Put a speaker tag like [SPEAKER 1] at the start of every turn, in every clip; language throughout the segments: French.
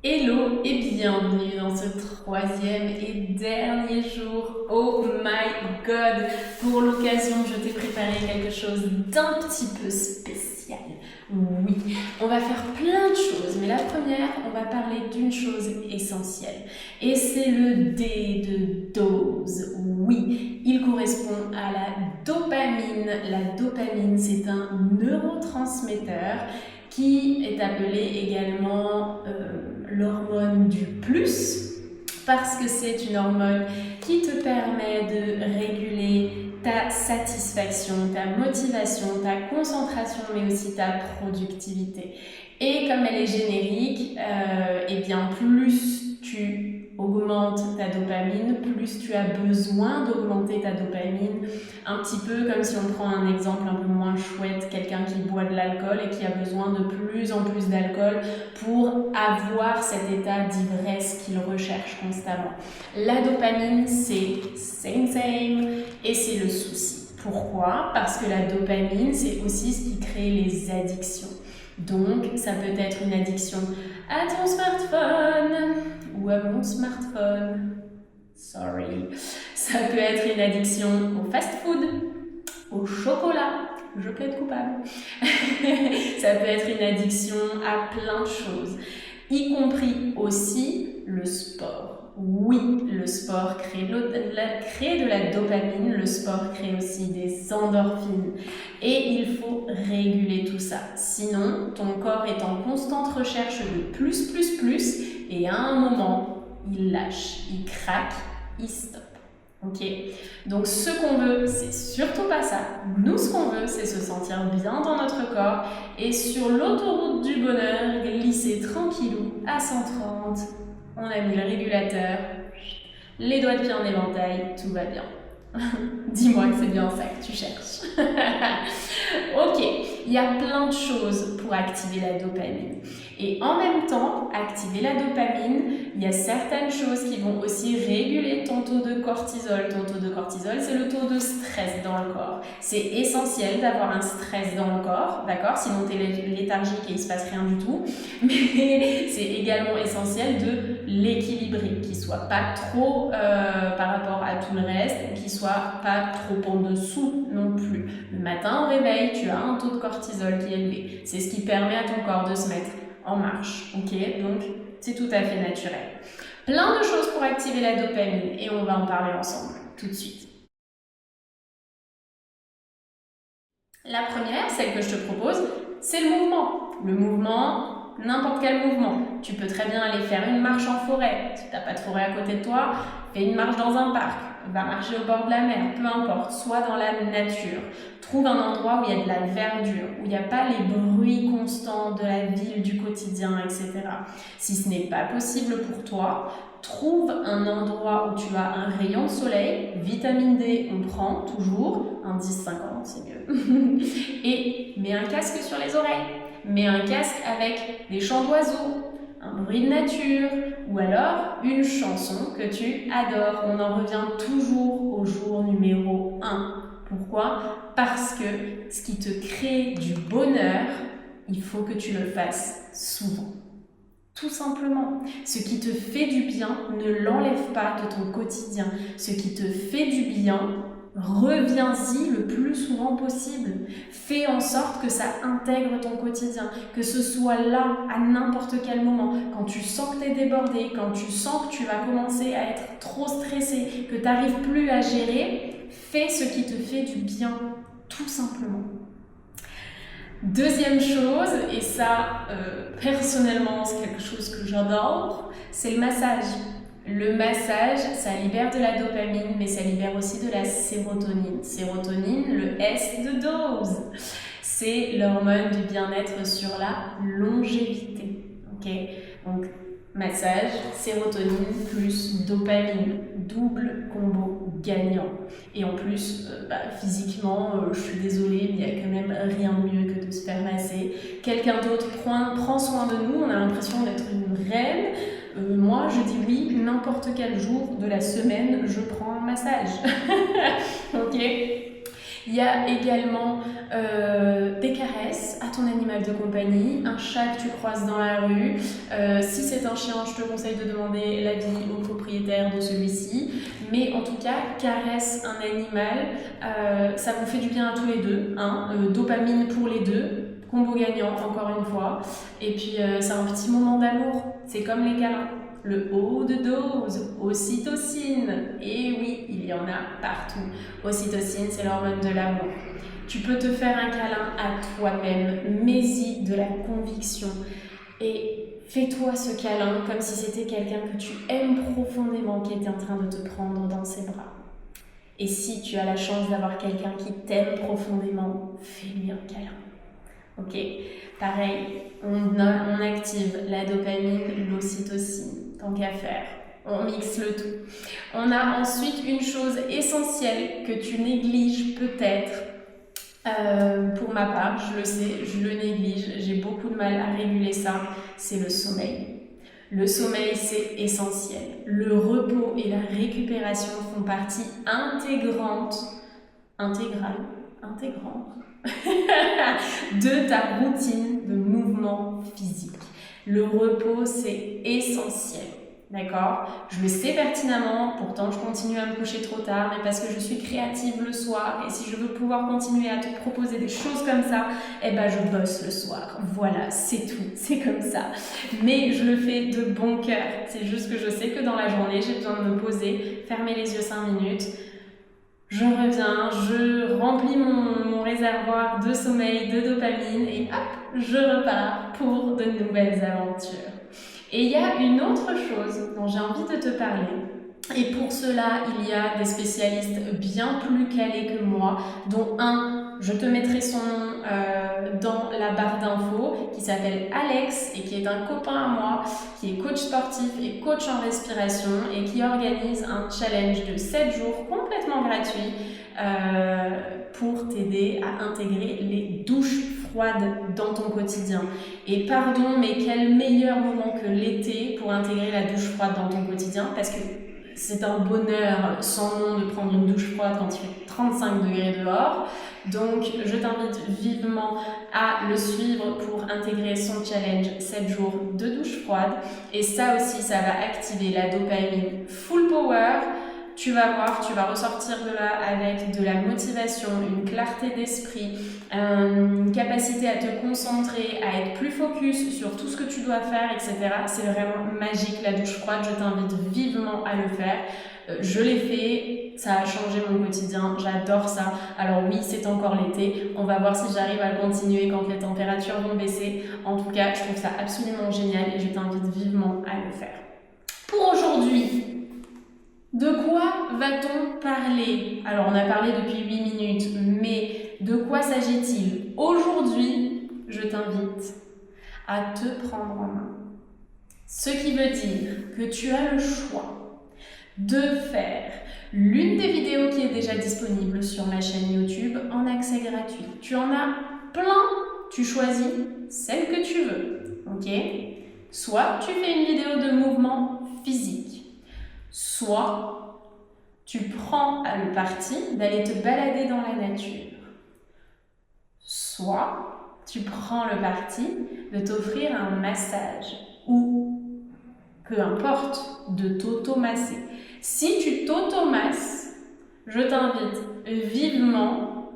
[SPEAKER 1] Hello et bienvenue dans ce troisième et dernier jour. Oh my god! Pour l'occasion, je t'ai préparé quelque chose d'un petit peu spécial. Oui, on va faire plein de choses, mais la première, on va parler d'une chose essentielle. Et c'est le D de dose. Oui, il correspond à la dopamine. La dopamine, c'est un neurotransmetteur qui est appelé également l'hormone du plus, parce que c'est une hormone qui te permet de réguler ta satisfaction, ta motivation, ta concentration, mais aussi ta productivité. Et comme elle est générique, et bien plus tu augmentes ta dopamine, plus tu as besoin d'augmenter ta dopamine. Un petit peu comme si on prend un exemple un peu moins chouette, quelqu'un qui boit de l'alcool et qui a besoin de plus en plus d'alcool pour avoir cet état d'ivresse qu'il recherche constamment. La dopamine, c'est same et c'est le souci. Pourquoi? Parce que la dopamine, c'est aussi ce qui crée les addictions. Donc, ça peut être une addiction à ton smartphone ou à mon smartphone. Sorry. Ça peut être une addiction au fast-food, au chocolat. Je plaide coupable. Ça peut être une addiction à plein de choses, y compris aussi le sport. Oui, le sport crée de la dopamine, le sport crée aussi des endorphines. Et il faut réguler tout ça. Sinon, ton corps est en constante recherche de plus, et à un moment, il lâche, il craque, il stoppe. Ok, donc ce qu'on veut, c'est surtout pas ça. Nous, ce qu'on veut, c'est se sentir bien dans notre corps et sur l'autoroute du bonheur, glisser tranquillou à 130. On a mis le régulateur, les doigts de pied en éventail, tout va bien. Dis-moi que c'est bien ça que tu cherches. Ok, il y a plein de choses pour activer la dopamine. Et en même temps, activer la dopamine, il y a certaines choses qui vont aussi réguler ton taux de cortisol. Ton taux de cortisol, c'est le taux de stress dans le corps. C'est essentiel d'avoir un stress dans le corps, d'accord? Sinon, tu es léthargique et il ne se passe rien du tout. Mais c'est également essentiel de l'équilibrer, qu'il ne soit pas trop par rapport à tout le reste, qu'il ne soit pas trop en dessous non plus. Le matin, au réveil, tu as un taux de cortisol qui est élevé. C'est ce qui permet à ton corps de se mettre en marche, ok? Donc, c'est tout à fait naturel. Plein de choses pour activer la dopamine et on va en parler ensemble tout de suite. La première, celle que je te propose, c'est le mouvement. Le mouvement, n'importe quel mouvement. Tu peux très bien aller faire une marche en forêt. Si tu n'as pas de forêt à côté de toi, fais une marche dans un parc. Va marcher au bord de la mer, peu importe, soit dans la nature. Trouve un endroit où il y a de la verdure, où il n'y a pas les bruits constants de la ville, du quotidien, etc. Si ce n'est pas possible pour toi, trouve un endroit où tu as un rayon de soleil, vitamine D, on prend toujours, un 10-50, c'est mieux. Et mets un casque sur les oreilles, mets un casque avec des chants d'oiseaux, un bruit de nature, ou alors une chanson que tu adores. On en revient toujours au jour numéro 1. Pourquoi? Parce que ce qui te crée du bonheur, il faut que tu le fasses souvent. Tout simplement. Ce qui te fait du bien, ne l'enlève pas de ton quotidien. Ce qui te fait du bien, reviens-y le plus souvent possible. Fais en sorte que ça intègre ton quotidien, que ce soit là, à n'importe quel moment. Quand tu sens que tu es débordé, quand tu sens que tu vas commencer à être trop stressé, que tu n'arrives plus à gérer, fais ce qui te fait du bien, tout simplement. Deuxième chose, et ça, personnellement, c'est quelque chose que j'adore, c'est le massage. Le massage, ça libère de la dopamine, mais ça libère aussi de la sérotonine. Sérotonine, le S de dose. C'est l'hormone du bien-être sur la longévité. Okay? Donc, massage, sérotonine plus dopamine. Double combo gagnant. Et en plus, physiquement, je suis désolée, mais il n'y a quand même rien de mieux que de se faire masser. Quelqu'un d'autre prend soin de nous, on a l'impression d'être une reine. Moi, je dis oui, n'importe quel jour de la semaine, je prends un massage. Ok? Il y a également des caresses à ton animal de compagnie, un chat que tu croises dans la rue. Si c'est un chien, je te conseille de demander l'avis au propriétaire de celui-ci. Mais en tout cas, caresse un animal, ça vous fait du bien à tous les deux. Hein, dopamine pour les deux, combo gagnant encore une fois. Et puis c'est un petit moment d'amour, c'est comme les câlins. Le haut de dose, ocytocine. Et oui, il y en a partout. Ocytocine, c'est l'hormone de l'amour. Tu peux te faire un câlin à toi-même, mets-y de la conviction et fais-toi ce câlin comme si c'était quelqu'un que tu aimes profondément qui était en train de te prendre dans ses bras. Et si tu as la chance d'avoir quelqu'un qui t'aime profondément, fais-lui un câlin. Ok, pareil, on active la dopamine, l'ocytocine, tant qu'à faire, on mixe le tout. On a ensuite une chose essentielle que tu négliges peut-être, pour ma part, je le sais, je le néglige, j'ai beaucoup de mal à réguler ça, c'est le sommeil. Le sommeil, c'est essentiel. Le repos et la récupération font partie intégrante de ta routine de mouvement physique. Le repos, c'est essentiel. D'accord? Je le sais pertinemment, pourtant je continue à me coucher trop tard, mais parce que je suis créative le soir et si je veux pouvoir continuer à te proposer des choses comme ça, eh ben je bosse le soir. Voilà, c'est tout, c'est comme ça. Mais je le fais de bon cœur. C'est juste que je sais que dans la journée, j'ai besoin de me poser, fermer les yeux 5 minutes. Je reviens, je remplis mon réservoir de sommeil, de dopamine et hop, je repars pour de nouvelles aventures. Et il y a une autre chose dont j'ai envie de te parler. Et pour cela, il y a des spécialistes bien plus calés que moi, dont un, je te mettrai son nom dans la barre d'infos, qui s'appelle Alex et qui est un copain à moi, qui est coach sportif et coach en respiration et qui organise un challenge de 7 jours complètement gratuit pour t'aider à intégrer les douches froides dans ton quotidien. Et pardon, mais quel meilleur moment que l'été pour intégrer la douche froide dans ton quotidien, parce que c'est un bonheur sans nom de prendre une douche froide quand il fait 35 degrés dehors. Donc, je t'invite vivement à le suivre pour intégrer son challenge 7 jours de douche froide. Et ça aussi, ça va activer la dopamine full power. Tu vas voir, tu vas ressortir de là avec de la motivation, une clarté d'esprit, une capacité à te concentrer, à être plus focus sur tout ce que tu dois faire, etc. C'est vraiment magique la douche froide, je t'invite vivement à le faire. Je l'ai fait, ça a changé mon quotidien, j'adore ça. Alors oui, c'est encore l'été, on va voir si j'arrive à le continuer quand les températures vont baisser. En tout cas, je trouve ça absolument génial et je t'invite vivement à le faire. Pour aujourd'hui, de quoi va-t-on parler? Alors, on a parlé depuis 8 minutes, mais de quoi s'agit-il? Aujourd'hui, je t'invite à te prendre en main. Ce qui veut dire que tu as le choix de faire l'une des vidéos qui est déjà disponible sur ma chaîne YouTube en accès gratuit. Tu en as plein, tu choisis celle que tu veux, ok? Soit tu fais une vidéo de mouvement physique, soit tu prends le parti d'aller te balader dans la nature, soit tu prends le parti de t'offrir un massage ou, peu importe, de t'automasser. Si tu t'automasses, je t'invite vivement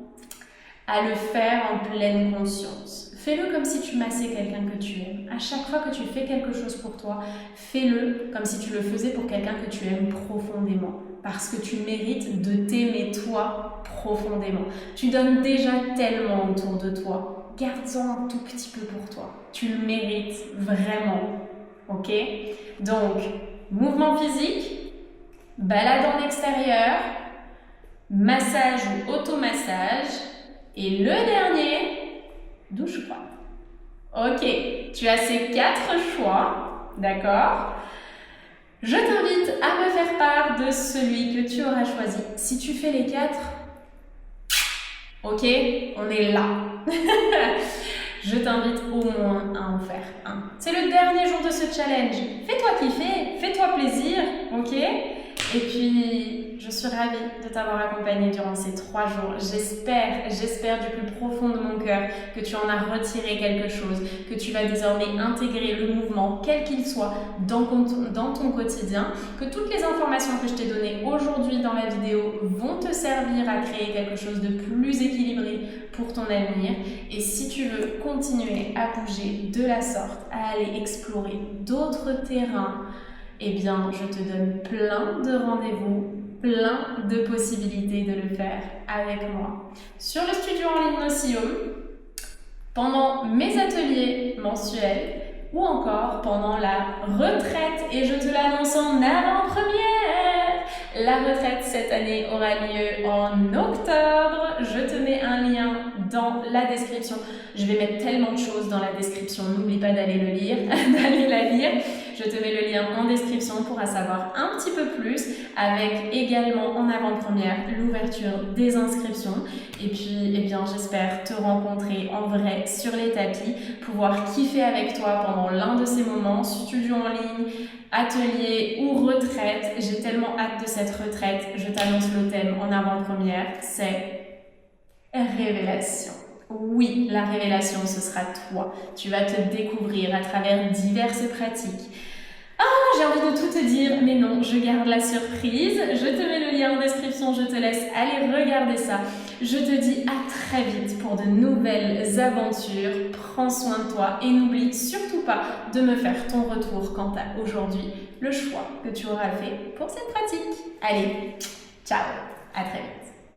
[SPEAKER 1] à le faire en pleine conscience. Fais-le comme si tu massais quelqu'un que tu aimes. À chaque fois que tu fais quelque chose pour toi, fais-le comme si tu le faisais pour quelqu'un que tu aimes profondément. Parce que tu mérites de t'aimer toi profondément. Tu donnes déjà tellement autour de toi. Garde-en un tout petit peu pour toi. Tu le mérites vraiment. Ok? Donc, mouvement physique, balade en extérieur, massage ou automassage. Et le dernier, douche froide. Ok, tu as ces 4 choix, d'accord? Je t'invite à me faire part de celui que tu auras choisi. Si tu fais les 4, ok, on est là. Je t'invite au moins à en faire un. C'est le dernier jour de ce challenge. Fais-toi kiffer, fais-toi plaisir, ok? Et puis, je suis ravie de t'avoir accompagné durant ces 3 jours. J'espère du plus profond de mon cœur que tu en as retiré quelque chose, que tu vas désormais intégrer le mouvement, quel qu'il soit, dans ton quotidien, que toutes les informations que je t'ai données aujourd'hui dans la vidéo vont te servir à créer quelque chose de plus équilibré pour ton avenir. Et si tu veux continuer à bouger de la sorte, à aller explorer d'autres terrains, eh bien, je te donne plein de rendez-vous, plein de possibilités de le faire avec moi. Sur le studio en ligne Nocium, pendant mes ateliers mensuels ou encore pendant la retraite, et je te l'annonce en avant-première. La retraite cette année aura lieu en octobre. Je te mets un lien dans la description. Je vais mettre tellement de choses dans la description. N'oublie pas d'aller le lire, d'aller la lire. Je te mets le lien en description pour en savoir un petit peu plus, avec également en avant-première l'ouverture des inscriptions. Et puis, eh bien, j'espère te rencontrer en vrai sur les tapis, pouvoir kiffer avec toi pendant l'un de ces moments, studio en ligne, atelier ou retraite. J'ai tellement hâte de cette retraite. Je t'annonce le thème en avant-première, c'est révélation. Oui, la révélation, ce sera toi. Tu vas te découvrir à travers diverses pratiques. Ah, j'ai envie de tout te dire, mais non, je garde la surprise. Je te mets le lien en description, je te laisse aller regarder ça. Je te dis à très vite pour de nouvelles aventures. Prends soin de toi et n'oublie surtout pas de me faire ton retour quant à aujourd'hui, le choix que tu auras fait pour cette pratique. Allez, ciao, à très vite.